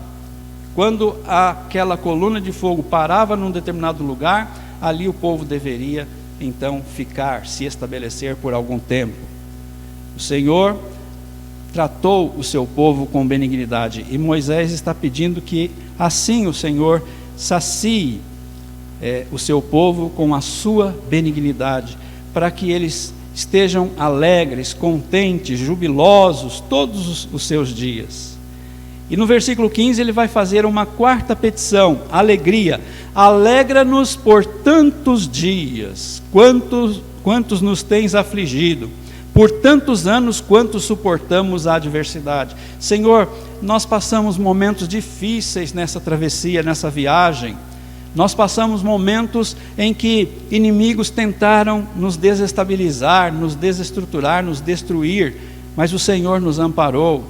Quando aquela coluna de fogo parava num determinado lugar, ali o povo deveria então ficar, se estabelecer por algum tempo. O Senhor tratou o seu povo com benignidade, e Moisés está pedindo que assim o Senhor sacie o seu povo com a sua benignidade, para que eles estejam alegres, contentes, jubilosos todos os seus dias. E no versículo 15 ele vai fazer uma quarta petição: alegria. Alegra-nos por tantos dias, quantos nos tens afligido, por tantos anos quanto suportamos a adversidade. Senhor, nós passamos momentos difíceis nessa travessia, nessa viagem. Nós passamos momentos em que inimigos tentaram nos desestabilizar, nos desestruturar, nos destruir, mas o Senhor nos amparou.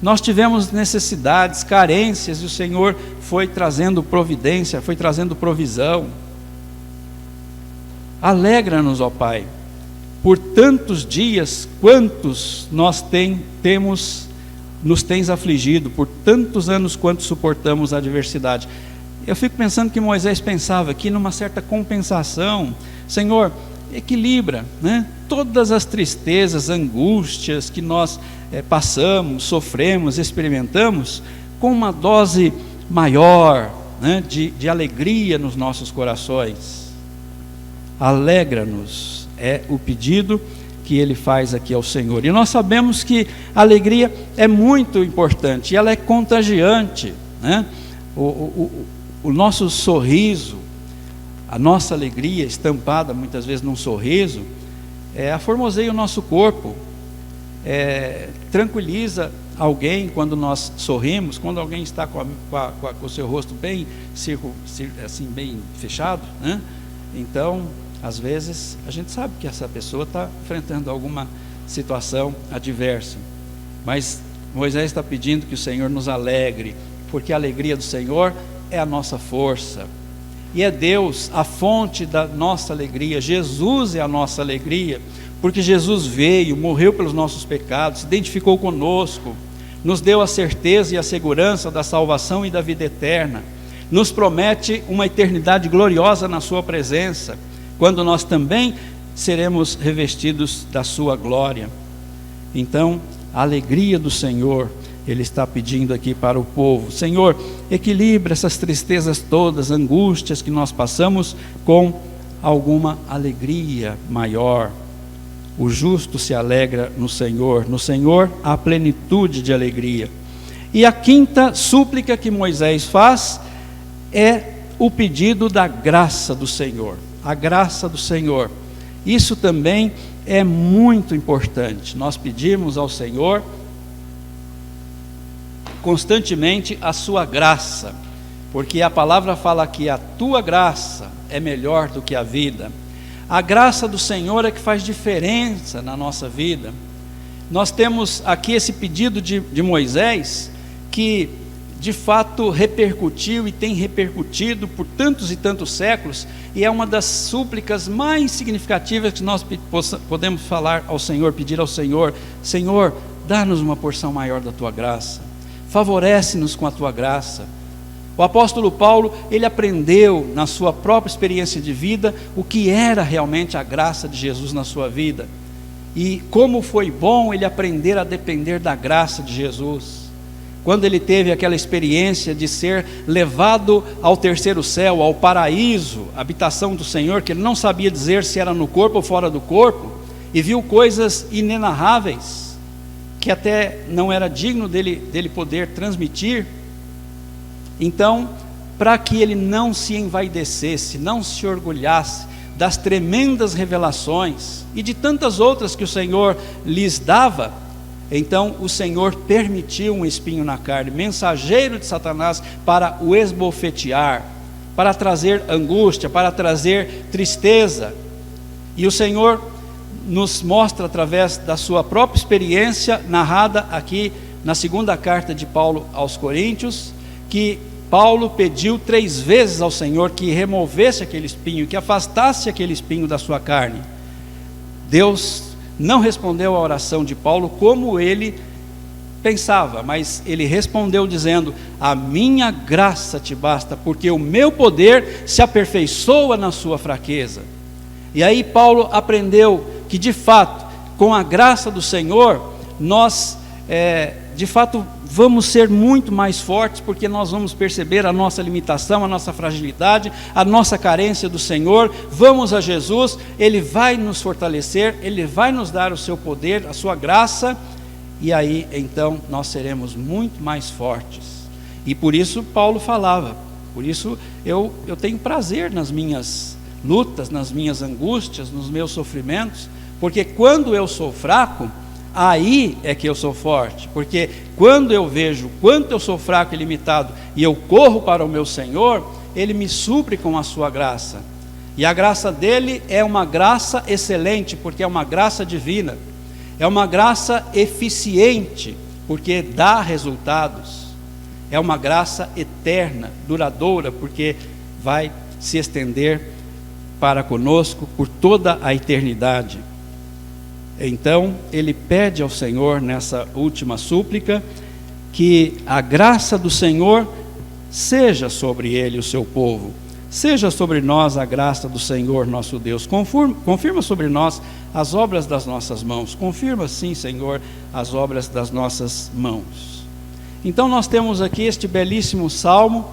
Nós tivemos necessidades, carências, e o Senhor foi trazendo providência, foi trazendo provisão. Alegra-nos, ó Pai, por tantos dias quantos nos tens afligido, por tantos anos quanto suportamos a adversidade. Eu fico pensando que Moisés pensava aqui numa certa compensação. Senhor, equilibra, todas as tristezas, angústias que nós passamos, sofremos, experimentamos, com uma dose maior de alegria nos nossos corações. Alegra-nos, é o pedido que ele faz aqui ao Senhor. E nós sabemos que a alegria é muito importante, e ela é contagiante, o nosso sorriso, a nossa alegria estampada muitas vezes num sorriso, aformoseia o nosso corpo, tranquiliza alguém quando nós sorrimos. Quando alguém está com o seu rosto bem assim, bem fechado, então às vezes a gente sabe que essa pessoa está enfrentando alguma situação adversa, mas Moisés está pedindo que o Senhor nos alegre, porque a alegria do Senhor é a nossa força, e é Deus a fonte da nossa alegria. Jesus é a nossa alegria, porque Jesus veio, morreu pelos nossos pecados, se identificou conosco, nos deu a certeza e a segurança da salvação e da vida eterna, nos promete uma eternidade gloriosa na sua presença, quando nós também seremos revestidos da sua glória. Então, a alegria do Senhor, ele está pedindo aqui para o povo. Senhor, equilibra essas tristezas todas, angústias que nós passamos, com alguma alegria maior. O justo se alegra no Senhor há plenitude de alegria. E a quinta súplica que Moisés faz é o pedido da graça do Senhor. A graça do Senhor, isso também é muito importante. Nós pedimos ao Senhor constantemente a sua graça, porque a palavra fala que a tua graça é melhor do que a vida. A graça do Senhor é que faz diferença na nossa vida. Nós temos aqui esse pedido de Moisés, que de fato repercutiu e tem repercutido por tantos e tantos séculos, e é uma das súplicas mais significativas que nós podemos falar ao Senhor, pedir ao Senhor: Senhor, dá-nos uma porção maior da tua graça, favorece-nos com a tua graça, O apóstolo Paulo, ele aprendeu na sua própria experiência de vida o que era realmente a graça de Jesus na sua vida. E como foi bom ele aprender a depender da graça de Jesus. Quando ele teve aquela experiência de ser levado ao terceiro céu, ao paraíso, habitação do Senhor, que ele não sabia dizer se era no corpo ou fora do corpo, e viu coisas inenarráveis, que até não era digno dele poder transmitir. Então, para que ele não se envaidecesse, não se orgulhasse das tremendas revelações e de tantas outras que o Senhor lhes dava, então o Senhor permitiu um espinho na carne, mensageiro de Satanás, para o esbofetear, para trazer angústia, para trazer tristeza. E o Senhor nos mostra através da sua própria experiência, narrada aqui na segunda carta de Paulo aos Coríntios, que Paulo pediu 3 vezes ao Senhor que removesse aquele espinho, que afastasse aquele espinho da sua carne. Deus não respondeu à oração de Paulo como ele pensava, mas ele respondeu dizendo: a minha graça te basta, porque o meu poder se aperfeiçoa na sua fraqueza. E aí Paulo aprendeu que de fato, com a graça do Senhor, nós de fato vamos ser muito mais fortes, porque nós vamos perceber a nossa limitação, a nossa fragilidade, a nossa carência do Senhor. Vamos a Jesus, Ele vai nos fortalecer, Ele vai nos dar o seu poder, a sua graça, e aí então nós seremos muito mais fortes. E por isso Paulo falava, por isso eu tenho prazer nas minhas lutas, nas minhas angústias, nos meus sofrimentos, porque quando eu sou fraco, aí é que eu sou forte, porque quando eu vejo quanto eu sou fraco e limitado, e eu corro para o meu Senhor, Ele me supre com a sua graça, e a graça dEle é uma graça excelente, porque é uma graça divina, é uma graça eficiente, porque dá resultados, é uma graça eterna, duradoura, porque vai se estender para conosco por toda a eternidade. Então, ele pede ao Senhor, nessa última súplica, que a graça do Senhor seja sobre ele, o seu povo. Seja sobre nós a graça do Senhor, nosso Deus. Confirma sobre nós as obras das nossas mãos. Confirma, sim, Senhor, as obras das nossas mãos. Então, nós temos aqui este belíssimo salmo,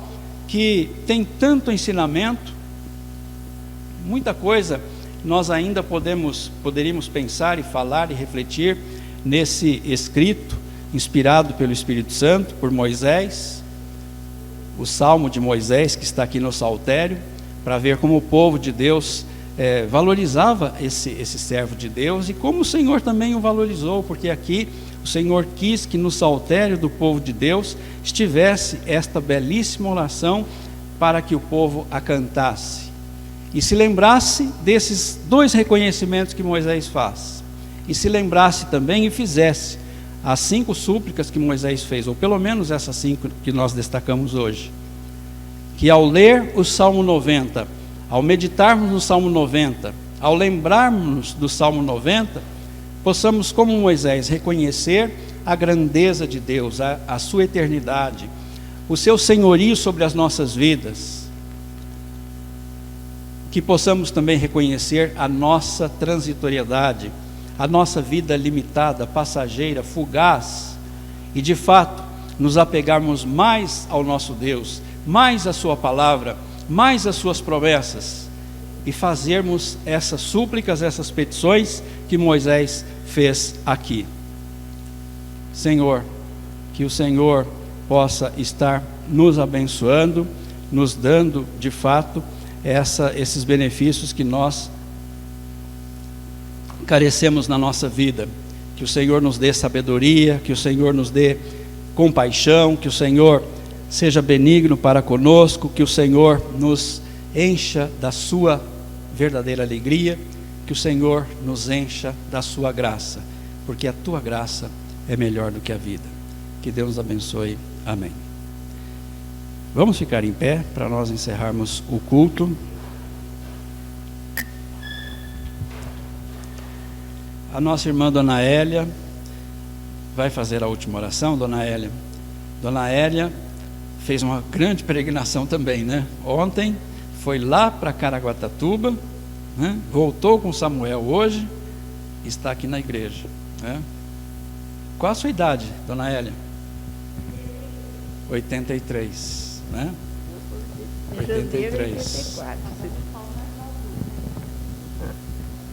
que tem tanto ensinamento, muita coisa nós ainda poderíamos pensar e falar e refletir nesse escrito, inspirado pelo Espírito Santo, por Moisés, o Salmo de Moisés, que está aqui no saltério, para ver como o povo de Deus valorizava esse servo de Deus, e como o Senhor também o valorizou, porque aqui o Senhor quis que no saltério do povo de Deus estivesse esta belíssima oração, para que o povo a cantasse, e se lembrasse desses 2 reconhecimentos que Moisés faz, e se lembrasse também e fizesse as 5 súplicas que Moisés fez, ou pelo menos essas 5 que nós destacamos hoje, que ao ler o Salmo 90, ao meditarmos no Salmo 90, ao lembrarmos do Salmo 90, possamos, como Moisés, reconhecer a grandeza de Deus, a sua eternidade, o seu senhorio sobre as nossas vidas, que possamos também reconhecer a nossa transitoriedade, a nossa vida limitada, passageira, fugaz, e de fato nos apegarmos mais ao nosso Deus, mais à sua palavra, mais às suas promessas, e fazermos essas súplicas, essas petições que Moisés fez aqui. Senhor, que o Senhor possa estar nos abençoando, nos dando de fato esses benefícios que nós carecemos na nossa vida. Que o Senhor nos dê sabedoria, que o Senhor nos dê compaixão, que o Senhor seja benigno para conosco, que o Senhor nos encha da sua verdadeira alegria, que o Senhor nos encha da sua graça, porque a tua graça é melhor do que a vida. Que Deus nos abençoe. Amém. Vamos ficar em pé para nós encerrarmos o culto. A nossa irmã Dona Hélia vai fazer a última oração. Dona Hélia, fez uma grande peregrinação também, né? Ontem foi lá para Caraguatatuba, né? Voltou com Samuel hoje, está aqui na igreja, né? Qual a sua idade, dona Hélia? 83, né? 83.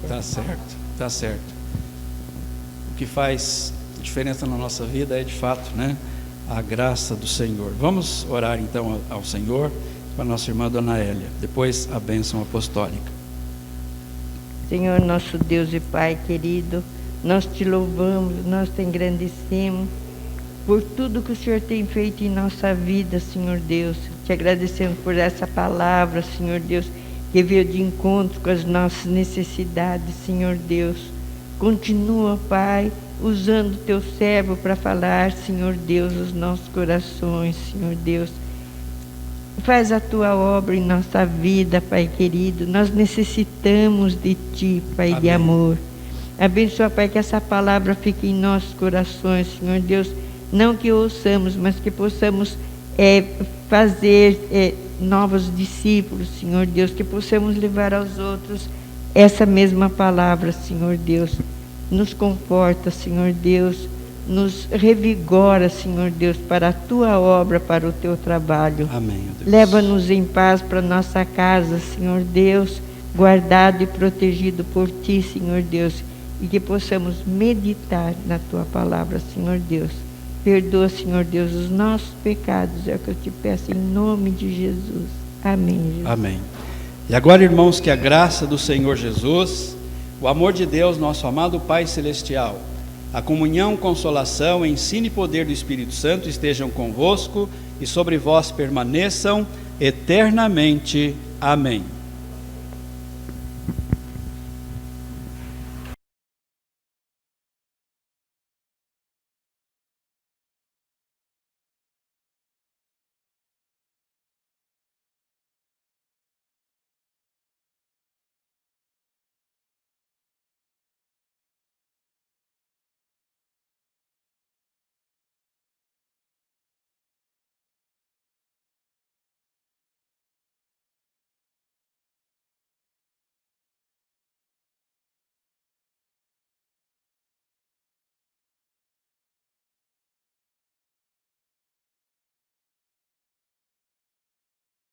Tá certo, tá certo. O que faz diferença na nossa vida é de fato, né, a graça do Senhor. Vamos orar então ao Senhor para a nossa irmã dona Hélia, depois a bênção apostólica. Senhor, nosso Deus e Pai querido, nós te louvamos, nós te engrandecemos por tudo que o Senhor tem feito em nossa vida, Senhor Deus. Te agradecemos por essa palavra, Senhor Deus, que veio de encontro com as nossas necessidades, Senhor Deus. Continua, Pai, usando o teu servo para falar, Senhor Deus, os nossos corações, Senhor Deus. Faz a tua obra em nossa vida, Pai querido. Nós necessitamos de ti, Pai. Amém. De amor. Abençoa, Pai, que essa palavra fique em nossos corações, Senhor Deus. Não que ouçamos, mas que possamos fazer novos discípulos, Senhor Deus. Que possamos levar aos outros essa mesma palavra, Senhor Deus. Nos conforta, Senhor Deus. Nos revigora, Senhor Deus, para a tua obra, para o teu trabalho. Amém. Leva-nos em paz para nossa casa, Senhor Deus, guardado e protegido por ti, Senhor Deus, e que possamos meditar na tua palavra, Senhor Deus. Perdoa, Senhor Deus, os nossos pecados, é o que eu te peço em nome de Jesus. Amém, Jesus. Amém. E agora, irmãos, que a graça do Senhor Jesus, o amor de Deus, nosso amado Pai Celestial, a comunhão, consolação, ensino e poder do Espírito Santo estejam convosco e sobre vós permaneçam eternamente. Amém.